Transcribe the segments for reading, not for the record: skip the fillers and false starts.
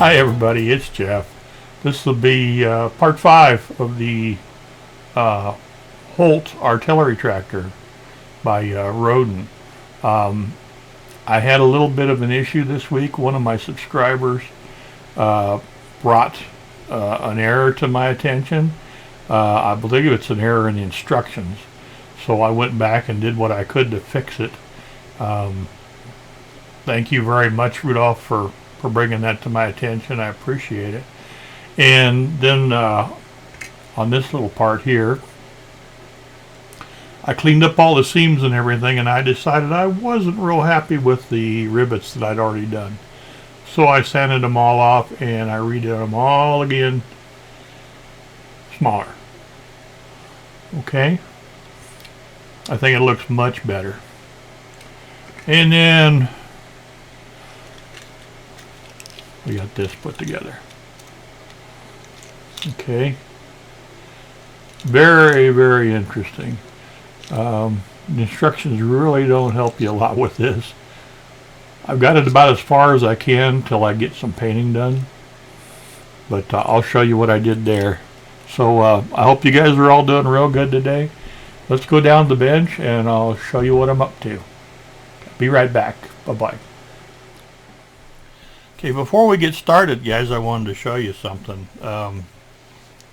Hi everybody, it's Jeff. This will be part 5 of the uh, Holt artillery tractor by Roden. Um, I had a little bit of an issue this week. One of my subscribers uh, brought an error to my attention. I believe it's an error in the instructions. So I went back and did what I could to fix it. Um, Thank you very much, Rudolph, for bringing that to my attention. I appreciate it. And then on this little part here, I cleaned up all the seams and everything, and I decided I wasn't real happy with the rivets that I'd already done. So I sanded them all off and I redid them all again smaller. Okay? I think it looks much better. And then we got this put together. Okay. Very, very interesting. The instructions really don't help you a lot with this. I've got it about as far as I can till I get some painting done. But I'll show you what I did there. So I hope you guys are all doing real good today. Let's go down to the bench and I'll show you what I'm up to. Be right back. Bye-bye. Okay, before we get started, guys, I wanted to show you something. I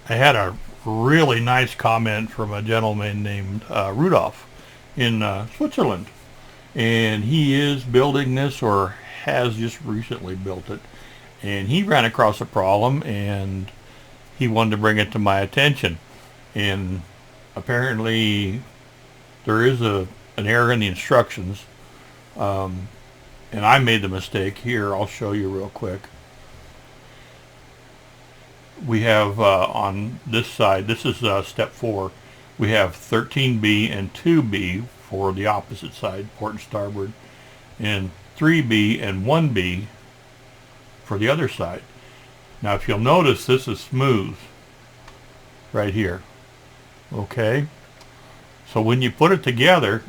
had a really nice comment from a gentleman named Rudolph in Switzerland. And he is building this, or has just recently built it. And he ran across a problem and he wanted to bring it to my attention. And apparently there is an error in the instructions. And I made the mistake here. I'll show you real quick. We have on this side, this is step 4, we have 13B and 2B for the opposite side, port and starboard, and 3B and 1B for the other side. Now if you'll notice, this is smooth right here. Okay, so when you put it together,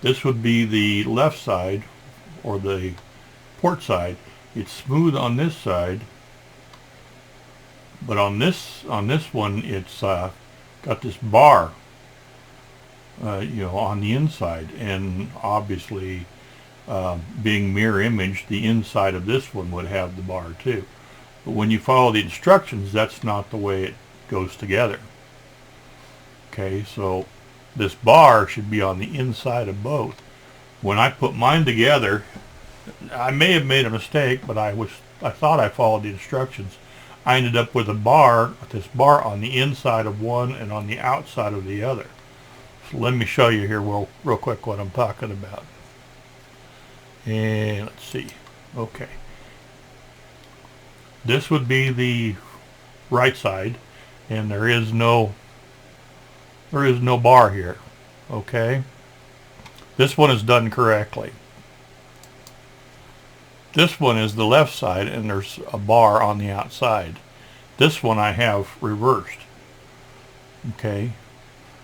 this would be the left side, or the port side. It's smooth on this side, but on this one, it's got this bar, on the inside, and obviously, being mirror image, the inside of this one would have the bar too. But when you follow the instructions, that's not the way it goes together. Okay, so this bar should be on the inside of both. When I put mine together, I may have made a mistake, but I thought I followed the instructions. I ended up with this bar on the inside of one and on the outside of the other. So let me show you here real quick what I'm talking about. And let's see. Okay. This would be the right side, and there is no bar here. Okay, this one is done correctly. This one is the left side and there's a bar on the outside. This one I have reversed. Okay,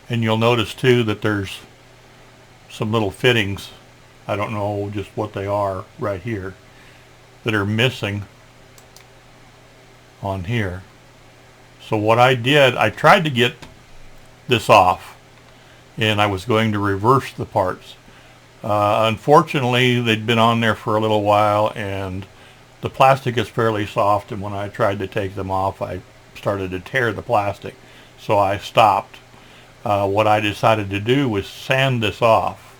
and you'll notice too that there's some little fittings, I don't know just what they are right here, that are missing on here. So what I did, I tried to get this off, and I was going to reverse the parts. Unfortunately, they'd been on there for a little while, and the plastic is fairly soft, and when I tried to take them off, I started to tear the plastic. So I stopped. What I decided to do was sand this off.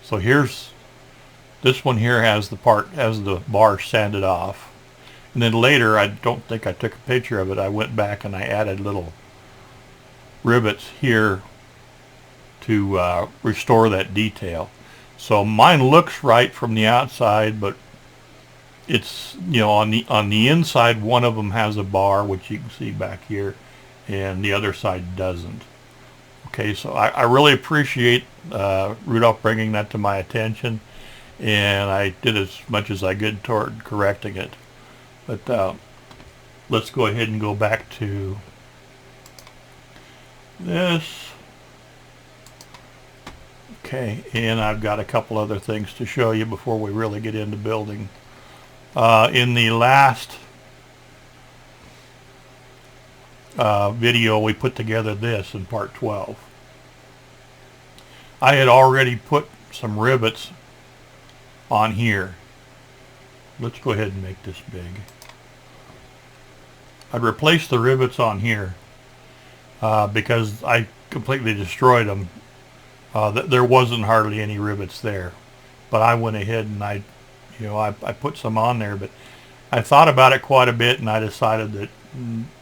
So this one here has the bar sanded off. And then later, I don't think I took a picture of it, I went back and I added little rivets here to restore that detail. So mine looks right from the outside, but it's, on the inside, one of them has a bar, which you can see back here, and the other side doesn't. Okay, so I really appreciate Rudolph bringing that to my attention, and I did as much as I could toward correcting it. But let's go ahead and go back to this. Okay, and I've got a couple other things to show you before we really get into building. In the last video, we put together this in part 12. I had already put some rivets on here. Let's go ahead and make this big. I'd replaced the rivets on here because I completely destroyed them. There wasn't hardly any rivets there, but I went ahead and I put some on there, but I thought about it quite a bit and I decided that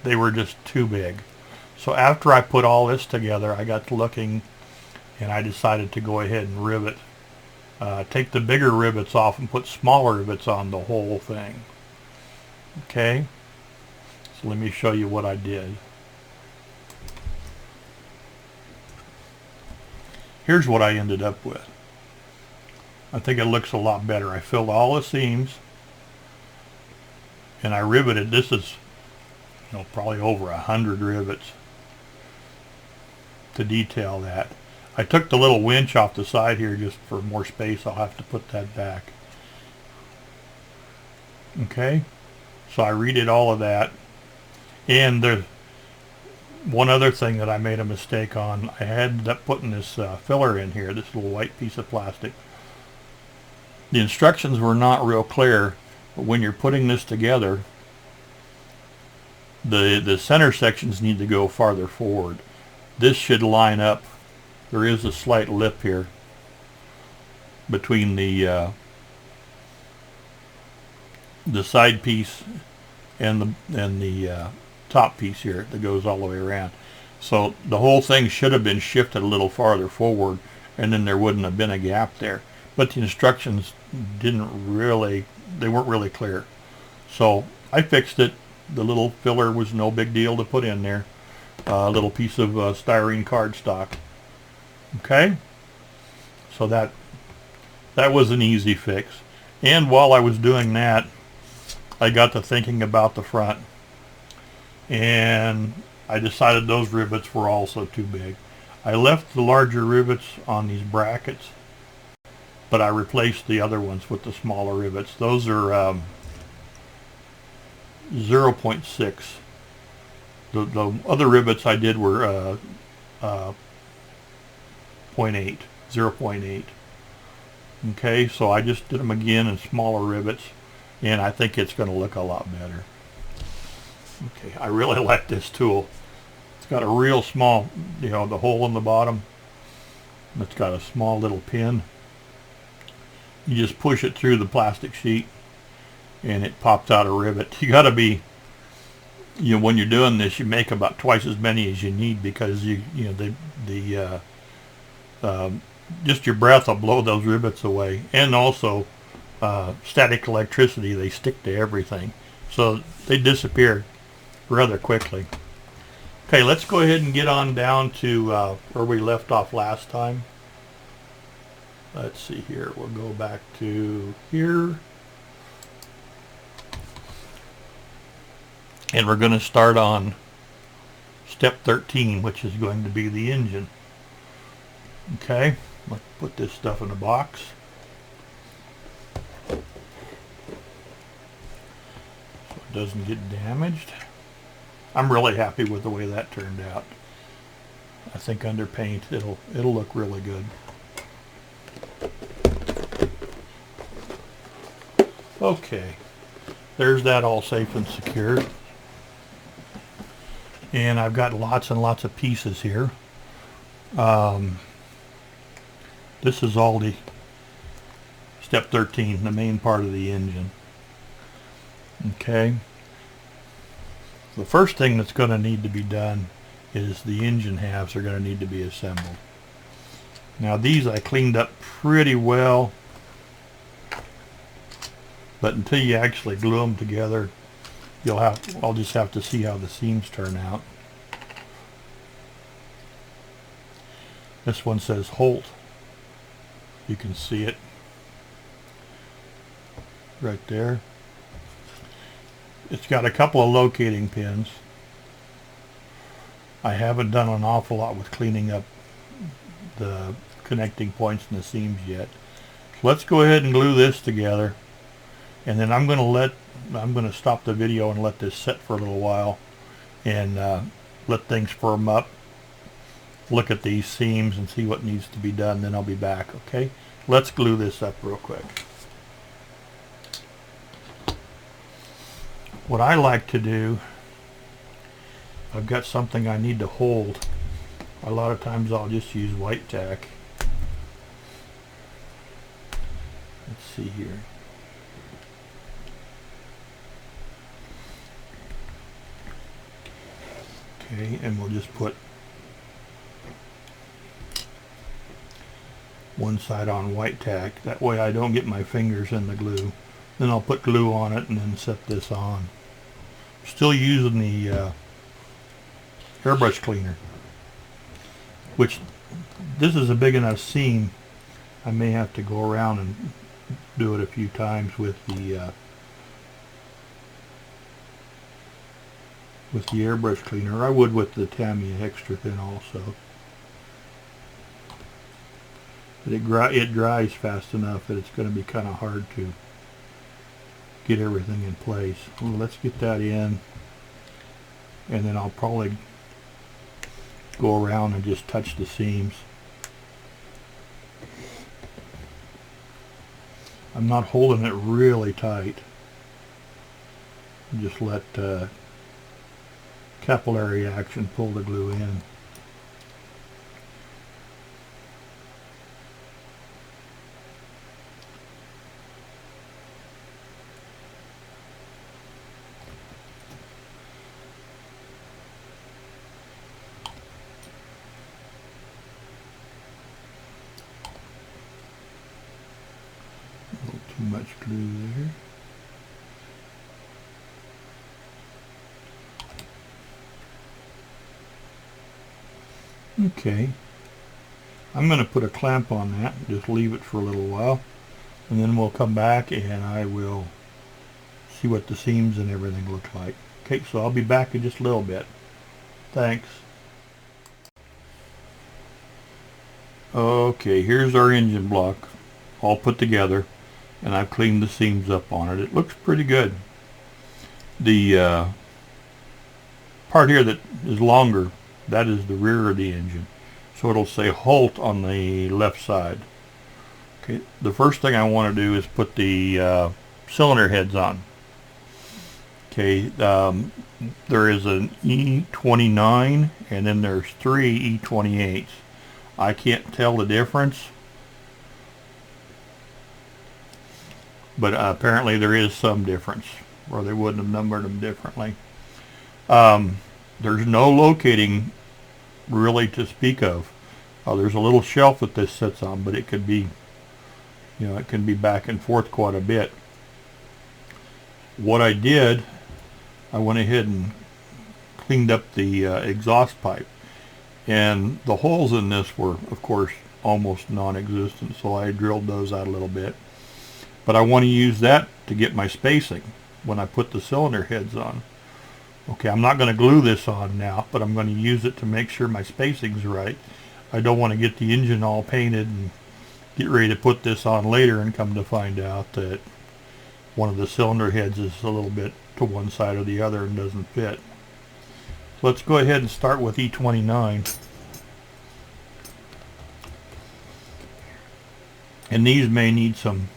they were just too big. So after I put all this together, I got to looking and I decided to go ahead and rivet. Take the bigger rivets off and put smaller rivets on the whole thing. Okay, so let me show you what I did. Here's what I ended up with. I think it looks a lot better. I filled all the seams and I riveted. This is probably over 100 rivets to detail that. I took the little winch off the side here just for more space. I'll have to put that back. Okay, so I redid all of that. And there's one other thing that I made a mistake on. I ended up putting this filler in here, this little white piece of plastic. The instructions were not real clear, but when you're putting this together, the center sections need to go farther forward. This should line up. There is a slight lip here between the side piece and the top piece here that goes all the way around. So the whole thing should have been shifted a little farther forward, and then there wouldn't have been a gap there. But the instructions they weren't really clear. So I fixed it. The little filler was no big deal to put in there. A little piece of styrene cardstock. Okay, so that was an easy fix. And while I was doing that, I got to thinking about the front, and I decided those rivets were also too big. I left the larger rivets on these brackets, but I replaced the other ones with the smaller rivets. Those are 0.6. The other rivets I did were 0.8. Okay, so I just did them again in smaller rivets, and I think it's going to look a lot better. Okay, I really like this tool. It's got a real small, the hole in the bottom. It's got a small little pin. You just push it through the plastic sheet and it pops out a rivet. You got to be, when you're doing this, you make about twice as many as you need, because just your breath will blow those rivets away. And also static electricity, they stick to everything, so they disappear rather quickly. Okay, let's go ahead and get on down to where we left off last time. Let's see here, we'll go back to here, and we're going to start on step 13, which is going to be the engine. Okay, let's put this stuff in a box. So it doesn't get damaged. I'm really happy with the way that turned out. I think under paint it'll look really good. Okay, there's that all safe and secure. And I've got lots and lots of pieces here. This is all the step 13, the main part of the engine. Okay. The first thing that's going to need to be done is the engine halves are going to need to be assembled. Now these I cleaned up pretty well, but until you actually glue them together, I'll just have to see how the seams turn out. This one says Holt. You can see it right there. It's got a couple of locating pins. I haven't done an awful lot with cleaning up the connecting points in the seams yet. So let's go ahead and glue this together, and then I'm going to stop the video and let this set for a little while and let things firm up, look at these seams and see what needs to be done, then I'll be back. Okay, let's glue this up real quick. What I like to do, I've got something I need to hold. A lot of times I'll just use white tack. Let's see here. Okay, and we'll just put one side on white tack. That way I don't get my fingers in the glue. Then I'll put glue on it and then set this on. Still using the airbrush cleaner, which this is a big enough seam I may have to go around and do it a few times with the airbrush cleaner. I would with the Tamiya extra thin also, but it dries fast enough that it's going to be kind of hard to get everything in place. Well, let's get that in, and then I'll probably go around and just touch the seams. I'm not holding it really tight. Just let capillary action pull the glue in. Too much glue there. Okay, I'm going to put a clamp on that and just leave it for a little while, and then we'll come back and I will see what the seams and everything look like. Okay, so I'll be back in just a little bit. Thanks. Okay, here's our engine block all put together, and I've cleaned the seams up on it. It looks pretty good. The part here that is longer, that is the rear of the engine. So it'll say Holt on the left side. Okay, the first thing I want to do is put the cylinder heads on. Okay, there is an E29 and then there's 3 E28s. I can't tell the difference, but apparently there is some difference, or they wouldn't have numbered them differently. There's no locating really to speak of. There's a little shelf that this sits on, but it could be, it can be back and forth quite a bit. What I did, I went ahead and cleaned up the exhaust pipe, and the holes in this were, of course, almost non-existent, so I drilled those out a little bit. But I want to use that to get my spacing when I put the cylinder heads on. Okay, I'm not going to glue this on now, but I'm going to use it to make sure my spacing's right. I don't want to get the engine all painted and get ready to put this on later and come to find out that one of the cylinder heads is a little bit to one side or the other and doesn't fit. So let's go ahead and start with E29. And these may need some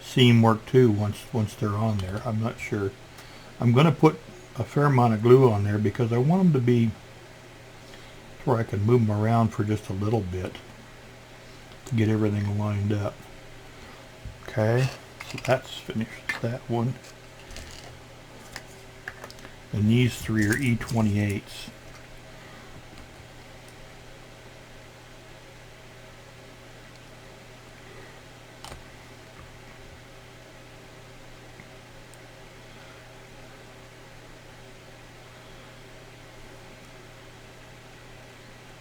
seam work too once they're on there. I'm not sure. I'm going to put a fair amount of glue on there because I want them to be where I can move them around for just a little bit to get everything lined up. Okay, so that's finished that one. And these 3 are E28s.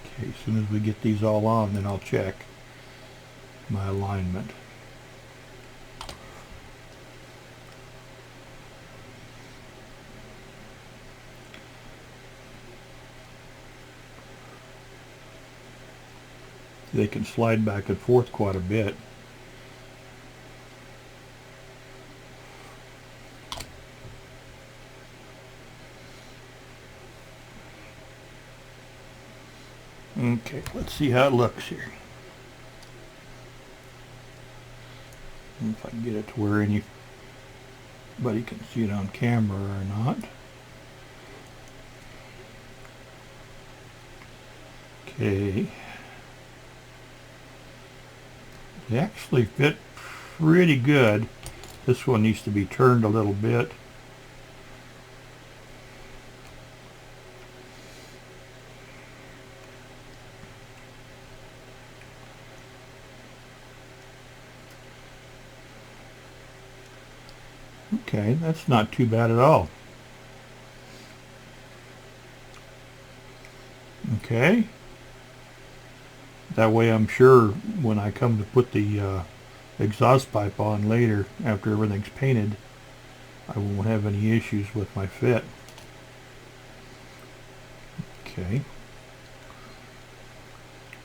Okay, as soon as we get these all on, then I'll check my alignment. They can slide back and forth quite a bit. Okay, let's see how it looks here. If I can get it to where anybody can see it on camera or not. Okay. They actually fit pretty good. This one needs to be turned a little bit. Okay, that's not too bad at all. Okay. That way I'm sure when I come to put the exhaust pipe on later, after everything's painted, I won't have any issues with my fit. Okay.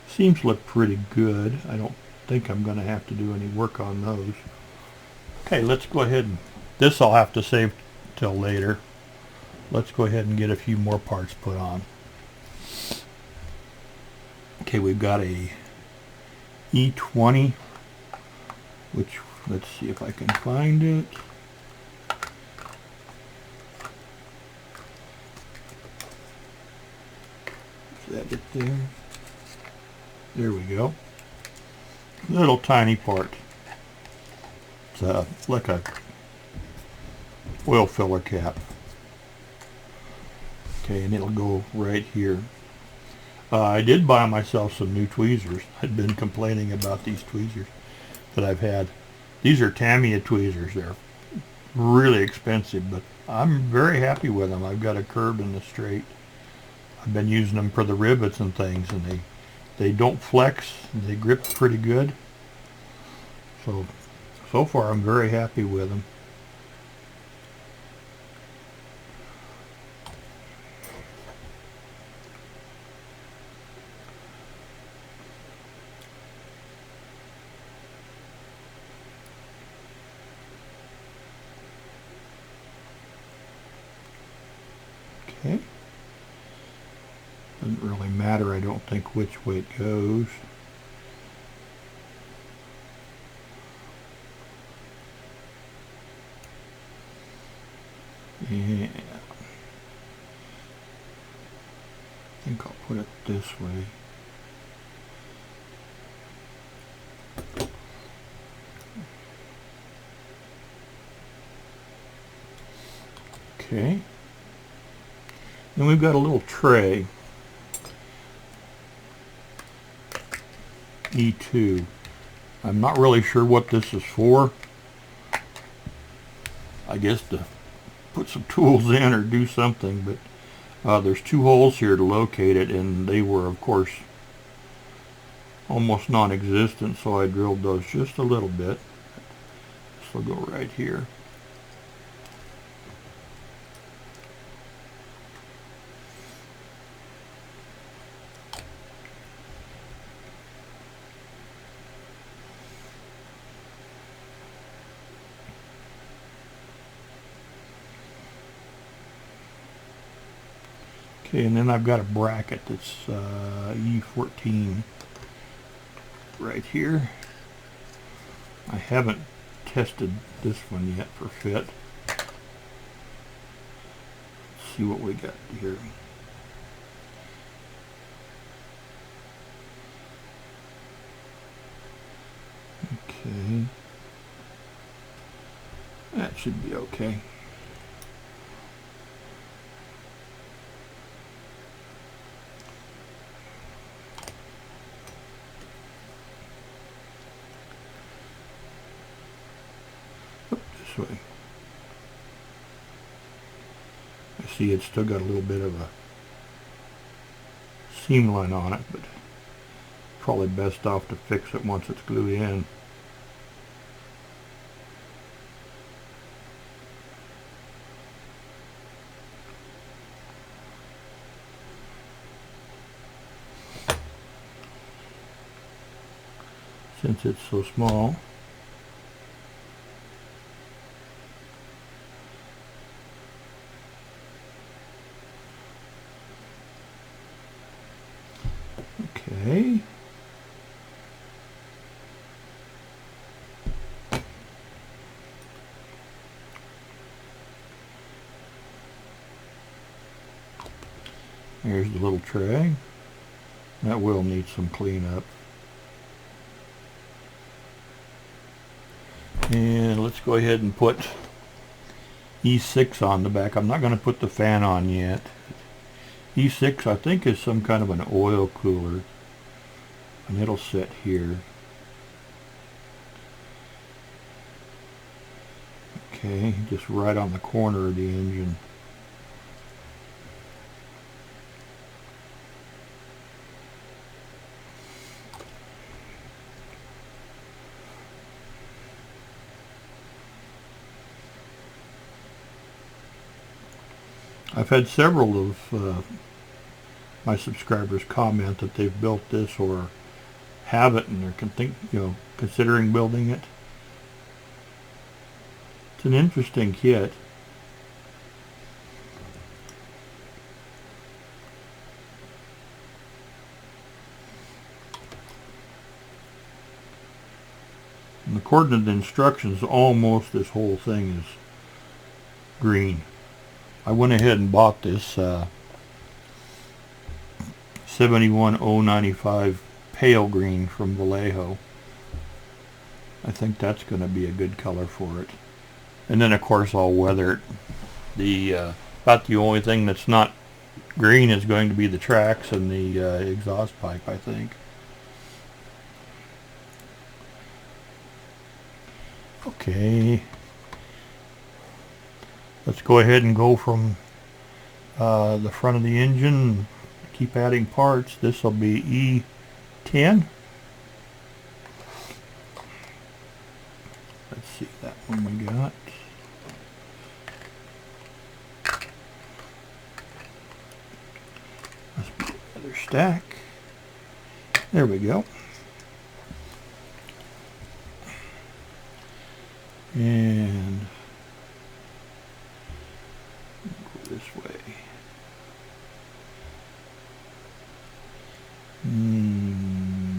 Seems to look pretty good. I don't think I'm going to have to do any work on those. Okay, let's go ahead and... This I'll have to save till later. Let's go ahead and get a few more parts put on. Okay, we've got a E20, which, let's see if I can find it. Is that it there? There we go. Little tiny part. It's like a oil filler cap. Okay, and it'll go right here. I did buy myself some new tweezers. I'd been complaining about these tweezers that I've had. These are Tamiya tweezers. They're really expensive, but I'm very happy with them. I've got a curved and a straight. I've been using them for the rivets and things, and they don't flex. They grip pretty good. So far I'm very happy with them. Okay. Doesn't really matter, I don't think, which way it goes. Yeah. I think I'll put it this way. Okay. Then we've got a little tray. E2. I'm not really sure what this is for. I guess to put some tools in or do something, but there's two holes here to locate it, and they were, of course, almost non-existent, so I drilled those just a little bit. This will go right here. Okay, and then I've got a bracket that's E14 right here. I haven't tested this one yet for fit. Let's see what we got here. Okay. That should be okay. Way. I see it's still got a little bit of a seam line on it, but probably best off to fix it once it's glued in. since it's so small. Okay. Here's the little tray. That will need some cleanup. And let's go ahead and put E6 on the back. I'm not going to put the fan on yet. E6 I think is some kind of an oil cooler, and it'll sit here. Okay, just right on the corner of the engine. I've had several of my subscribers comment that they've built this or have it, and they're considering building it. It's an interesting kit. And according to the instructions, almost this whole thing is green. I went ahead and bought this 71095 pale green from Vallejo. I think that's going to be a good color for it. And then of course I'll weather it. About the only thing that's not green is going to be the tracks and the exhaust pipe, I think. Okay. Let's go ahead and go from the front of the engine. Keep adding parts. This will be E10. Let's see that one we got. Must be another stack. There we go. And go this way.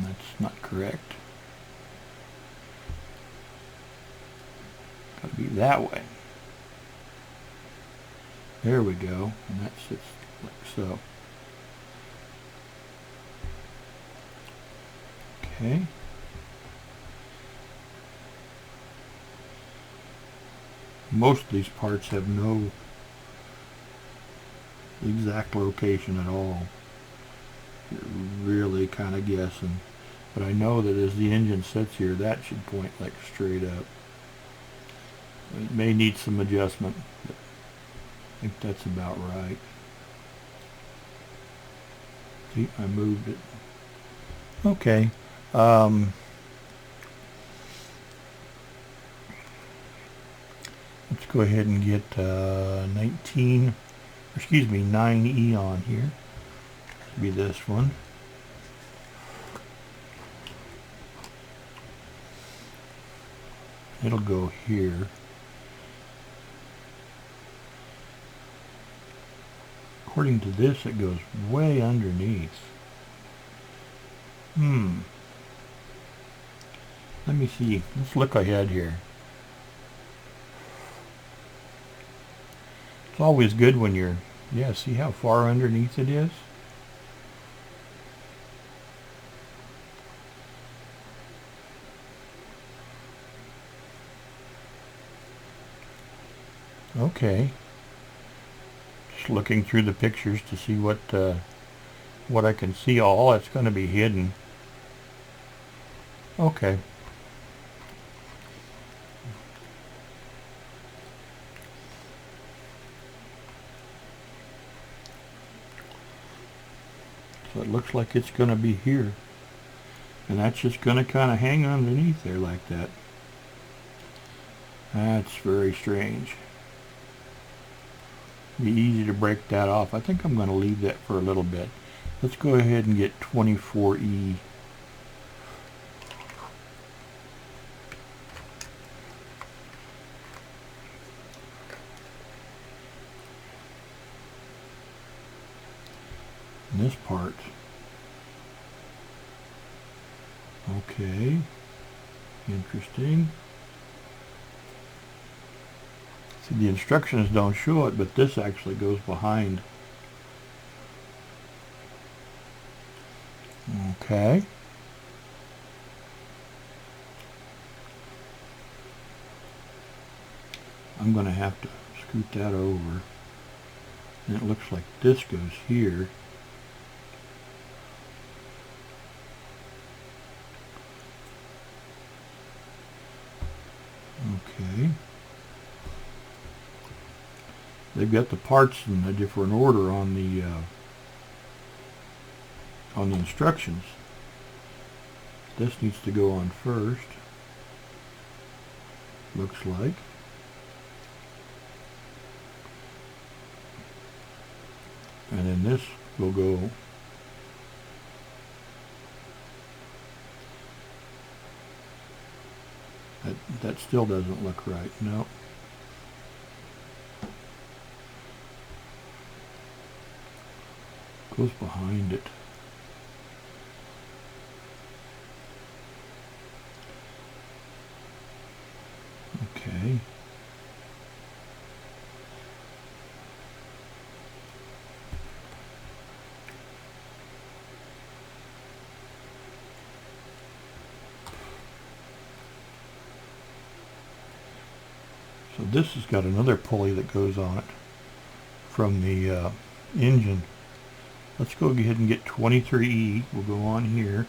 That's not correct. Got to be that way. There we go. And that sits like so. Okay. Most of these parts have no exact location at all. You're really kind of guessing. But I know that as the engine sits here, that should point like straight up. It may need some adjustment, but I think that's about right. See, I moved it. Okay. Let's go ahead and get 9E on here. This will be this one. It'll go here. According to this, it goes way underneath. Let me see. Let's look ahead here. It's always good when you're, see how far underneath it is? Okay. Just looking through the pictures to see what I can see. All that's going to be hidden. Okay. So it looks like it's going to be here. And that's just going to kind of hang underneath there like that. That's very strange. Be easy to break that off. I think I'm going to leave that for a little bit. Let's go ahead and get 24E. this part. Okay, interesting. See, the instructions don't show it, but this actually goes behind. Okay. I'm going to have to scoot that over. And it looks like this goes here. Okay. They've got the parts in a different order on the instructions. This needs to go on first. Looks like. And then this will go that still doesn't look right. No. Goes behind it. Okay. So this has got another pulley that goes on it from the engine. Let's go ahead and get 23E. We'll go on here.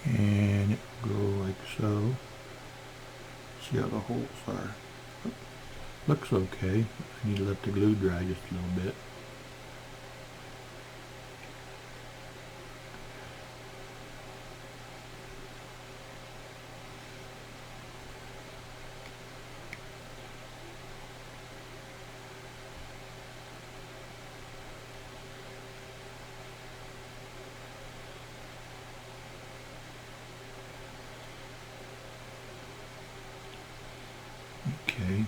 And it will go like so. See how the holes are. Looks okay. I need to let the glue dry just a little bit. Okay.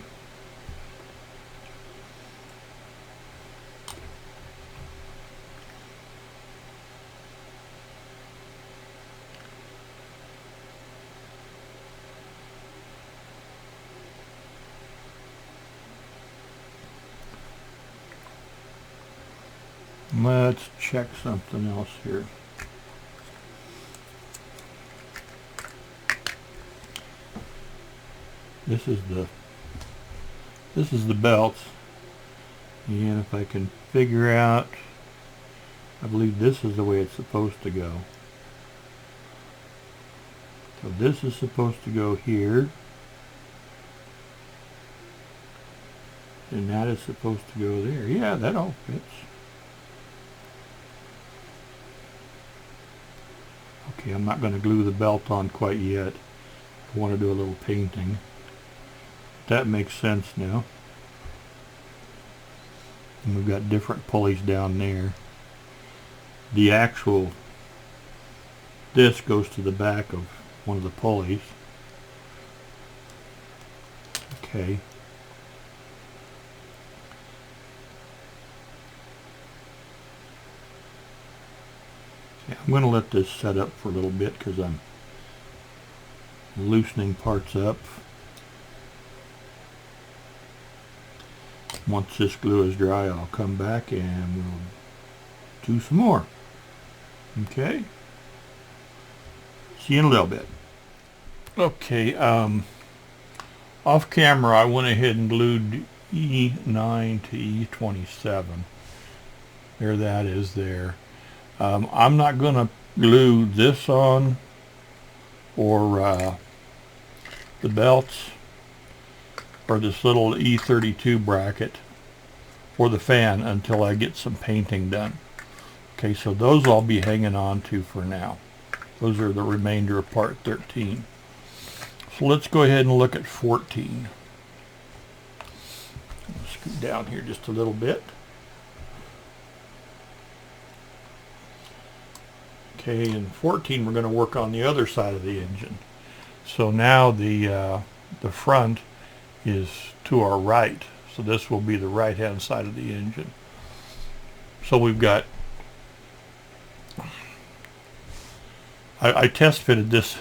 Let's check something else here. This is the belt, and if I can figure out, I believe this is the way it's supposed to go. So this is supposed to go here, and that is supposed to go there. Yeah, that all fits. Okay, I'm not going to glue the belt on quite yet. I want to do a little painting. That makes sense now. And we've got different pulleys down there. The actual disc goes to the back of one of the pulleys. Okay. Yeah, I'm going to let this set up for a little bit because I'm loosening parts up. Once this glue is dry, I'll come back and we'll do some more. Okay? See you in a little bit. Okay, off camera I went ahead and glued E9 to E27. There that is there. I'm not going to glue this on or the belts or this little E32 bracket for the fan until I get some painting done. Okay, so those I'll be hanging on to for now. Those are the remainder of part 13. So let's go ahead and look at 14. I'll scoot down here just a little bit. Okay, in 14 we're going to work on the other side of the engine. So now the front is to our right. So this will be the right hand side of the engine. So we've got, I test fitted this.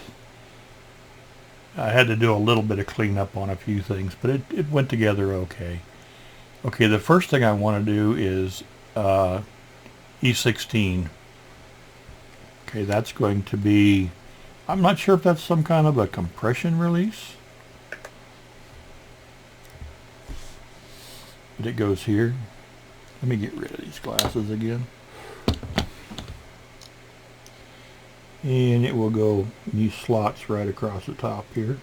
I had to do a little bit of cleanup on a few things, but it went together okay. Okay, the first thing I want to do is E16. Okay, that's going to be, I'm not sure if that's some kind of a compression release. But it goes here. Let me get rid of these glasses again. And it will go in these slots right across the top here.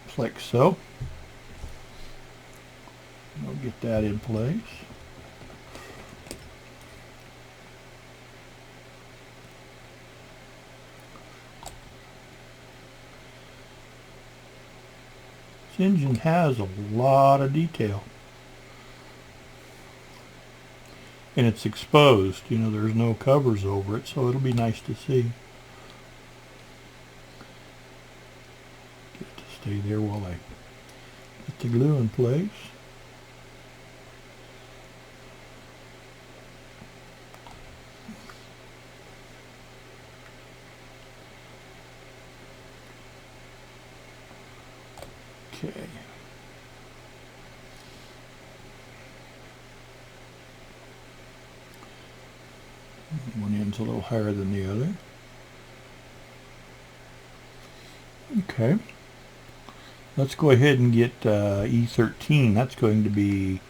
Just like so. I'll get that in place. This engine has a lot of detail. And it's exposed, you know, there's no covers over it, so it'll be nice to see. Get it to stay there while I get the glue in place. Okay. One end's a little higher than the other. Okay. Let's go ahead and get E13. That's going to be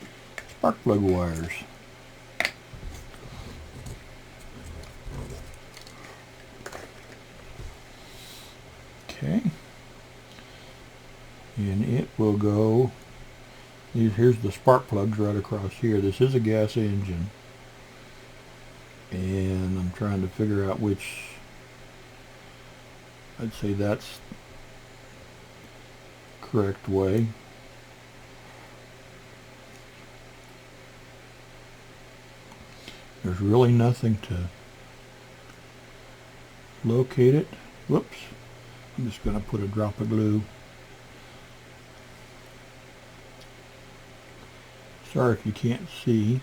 spark plug wires. Okay. And it will go, here's the spark plugs right across here. This is a gas engine. And I'm trying to figure out which, I'd say that's correct way. There's really nothing to locate it. Whoops. I'm just going to put a drop of glue. Sorry if you can't see.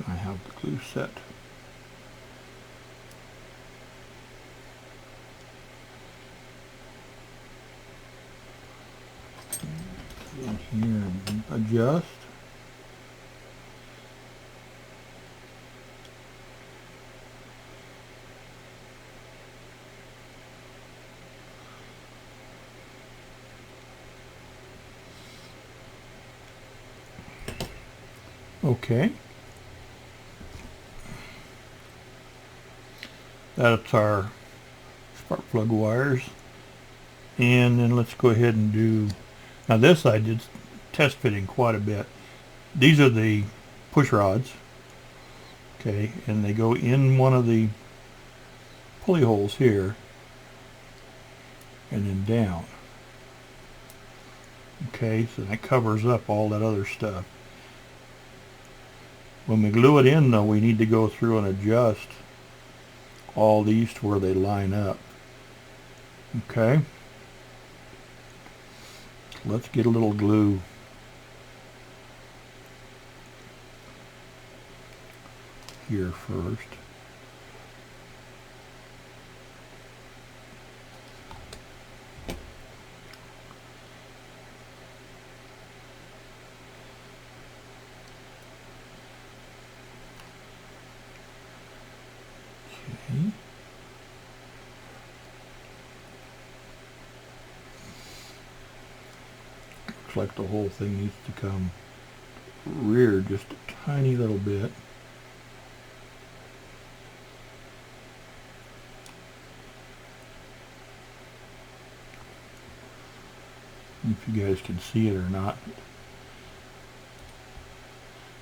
I have the glue set. In here and adjust. Okay. That's our spark plug wires. And then let's go ahead and do, now this I did test fitting quite a bit. These are the push rods. Okay, and they go in one of the pulley holes here and then down. Okay, so that covers up all that other stuff. When we glue it in though, we need to go through and adjust all these to where they line up. Okay. Let's get a little glue here first. Okay. Looks like the whole thing needs to come rear just a tiny little bit. If you guys can see it or not.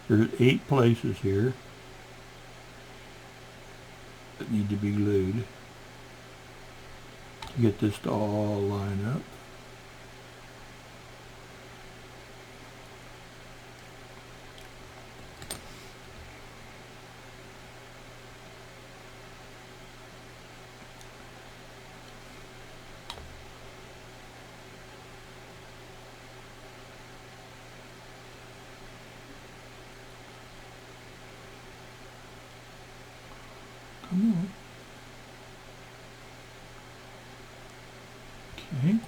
There's 8 places here that need to be glued to get this to all line up. Come on. Okay.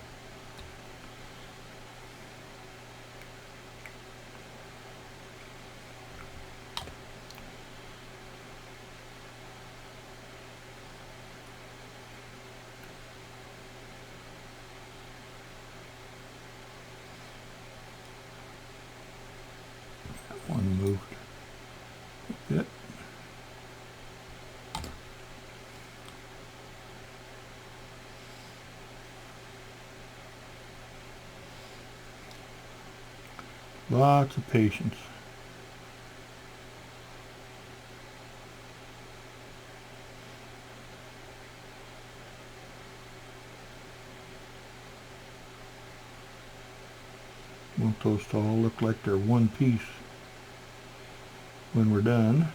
That one moved a bit. Lots of patience. Want those to all look like they're one piece when we're done.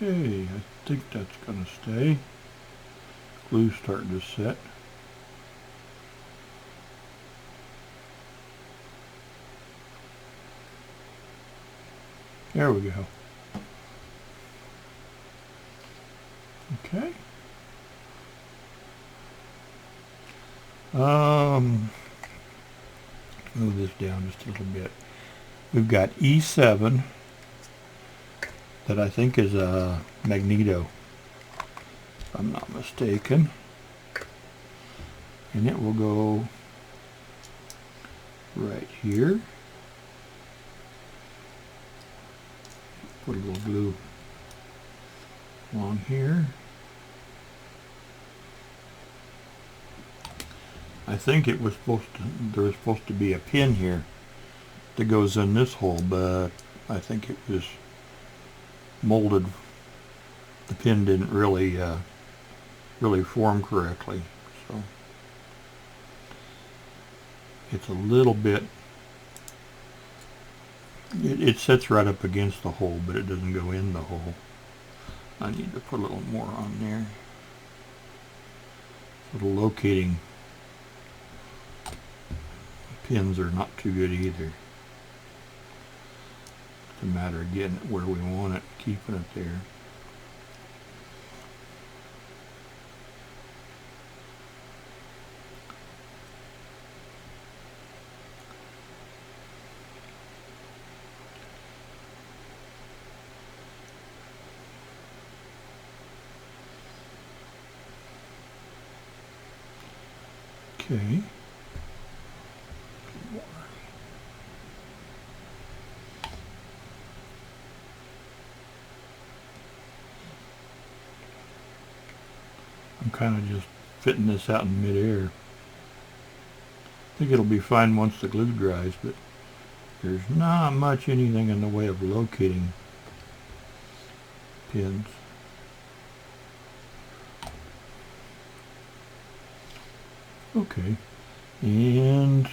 Okay, I think that's going to stay. Glue's starting to set. There we go. Okay. Move this down just a little bit. We've got E7 that I think is a magneto, if I'm not mistaken. And it will go right here. Put a little glue along here. I think it was there was supposed to be a pin here that goes in this hole, but I think it was molded. The pin didn't really form correctly, so it's a little bit. It sits right up against the hole, but it doesn't go in the hole. I need to put a little more on there. Little locating pins are not too good either. It's a matter of getting it where we want it, keeping it there. Okay. I'm kind of just fitting this out in midair. I think it'll be fine once the glue dries, but there's not much anything in the way of locating pins. Okay, and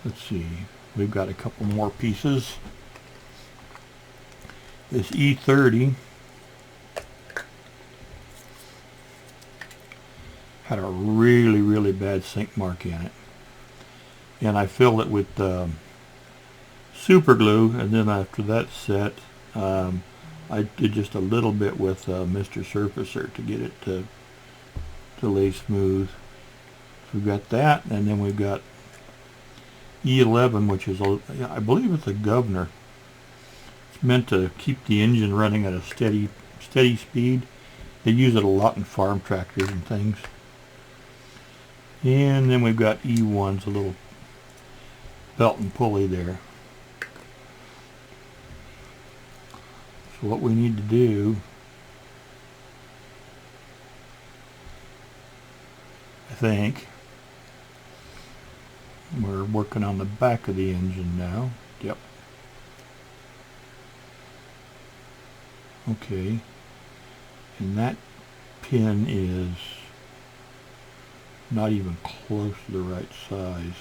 let's see, we've got a couple more pieces. This E30 had a really bad sink mark in it, and I filled it with super glue, and then after that set I did just a little bit with Mr. Surfacer to get it to lay smooth. So we've got that, and then we've got E11, which is I believe it's a governor. It's meant to keep the engine running at a steady speed. They use it a lot in farm tractors and things. And then we've got E1's a little belt and pulley there. So what we need to do, I think, We're working on the back of the engine now. Yep. Okay. And that pin is not even close to the right size.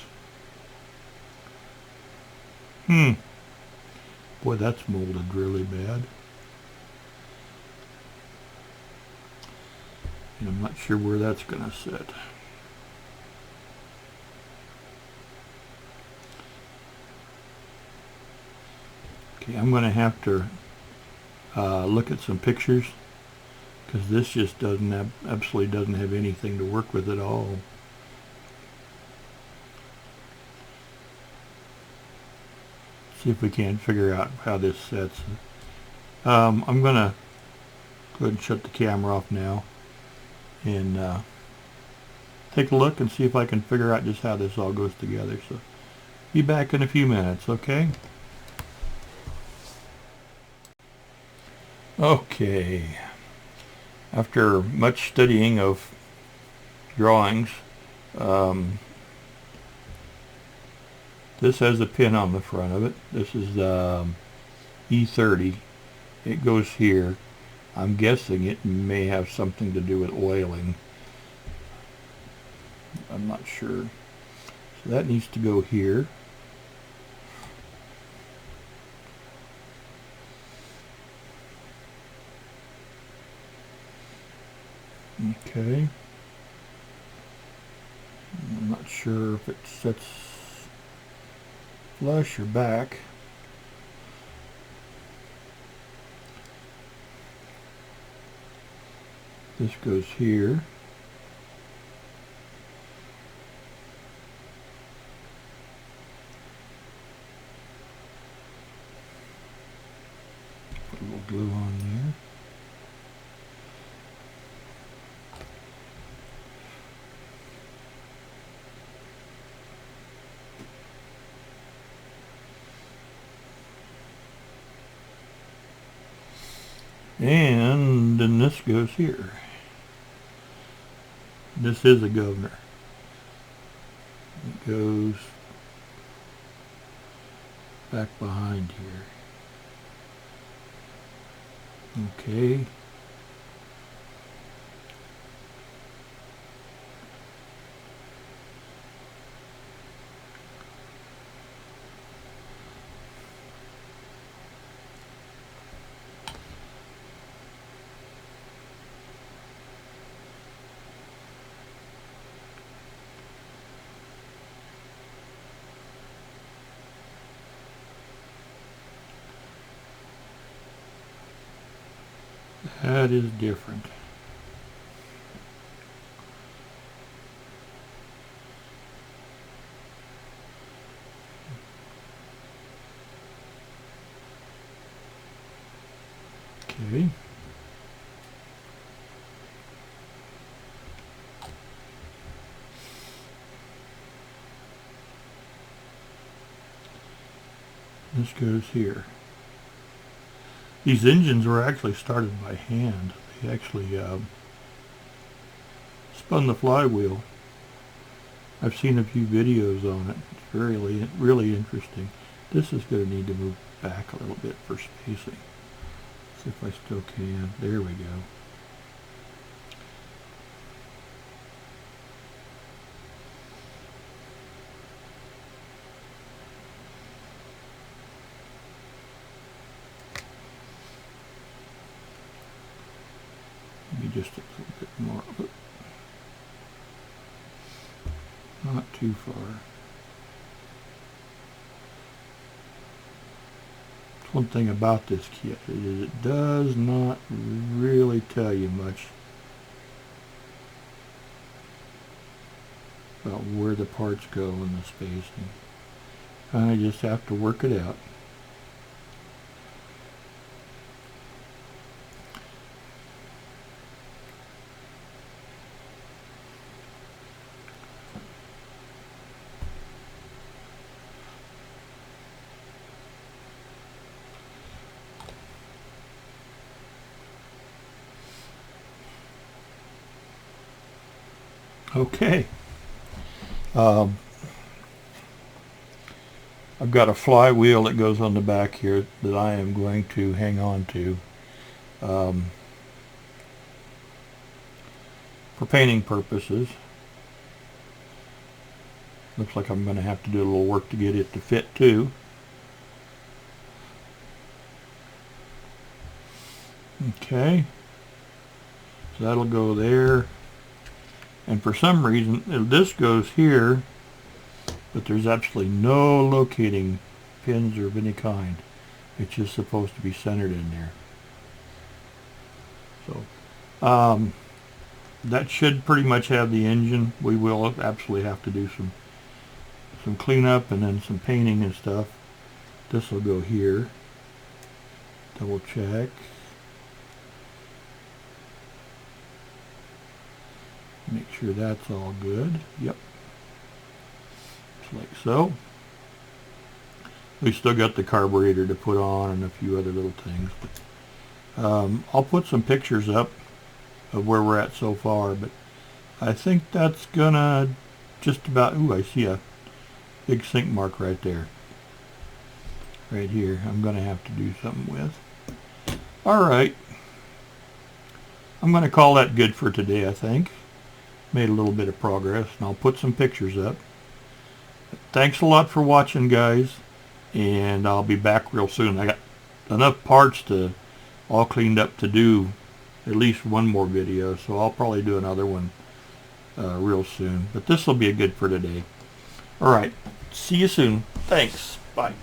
Boy, that's molded really bad. And I'm not sure where that's going to sit. Okay, I'm going to have to look at some pictures, because this just doesn't have, absolutely doesn't have anything to work with at all. See if we can figure out how this sets. I'm going to go ahead and shut the camera off now and take a look and see if I can figure out just how this all goes together. So be back in a few minutes, okay? Okay. After much studying of drawings, this has a pin on the front of it. This is E30. It goes here. I'm guessing it may have something to do with oiling. I'm not sure. So that needs to go here. Okay. I'm not sure if it sets flush or back. This goes here. Put a little glue on there. And then this goes here. This is a governor. It goes back behind here. Okay. That is different. Okay. This goes here. These engines were actually started by hand. They actually spun the flywheel. I've seen a few videos on it. It's really interesting. This is going to need to move back a little bit for spacing. See if I still can. There we go. Maybe just a little bit more. Not too far. One thing about this kit is it does not really tell you much about where the parts go in the spacing. I just have to work it out. Okay. I've got a flywheel that goes on the back here that I am going to hang on to for painting purposes. Looks like I'm going to have to do a little work to get it to fit too. Okay, so that'll go there, and for some reason this goes here, but there's absolutely no locating pins of any kind. It's just supposed to be centered in there. So that should pretty much have the engine. We will absolutely have to do some cleanup and then some painting and stuff. This will go here. Double check. Make sure that's all good. Yep. Just like so. We still got the carburetor to put on and a few other little things. But I'll put some pictures up of where we're at so far. But I think that's gonna just about. Ooh, I see a big sink mark right there. Right here. I'm gonna have to do something with. All right. I'm gonna call that good for today, I think. Made a little bit of progress, and I'll put some pictures up. Thanks a lot for watching, guys, and I'll be back real soon. I got enough parts to all cleaned up to do at least one more video, so I'll probably do another one real soon. But this will be a good for today. All right, see you soon. Thanks. Bye.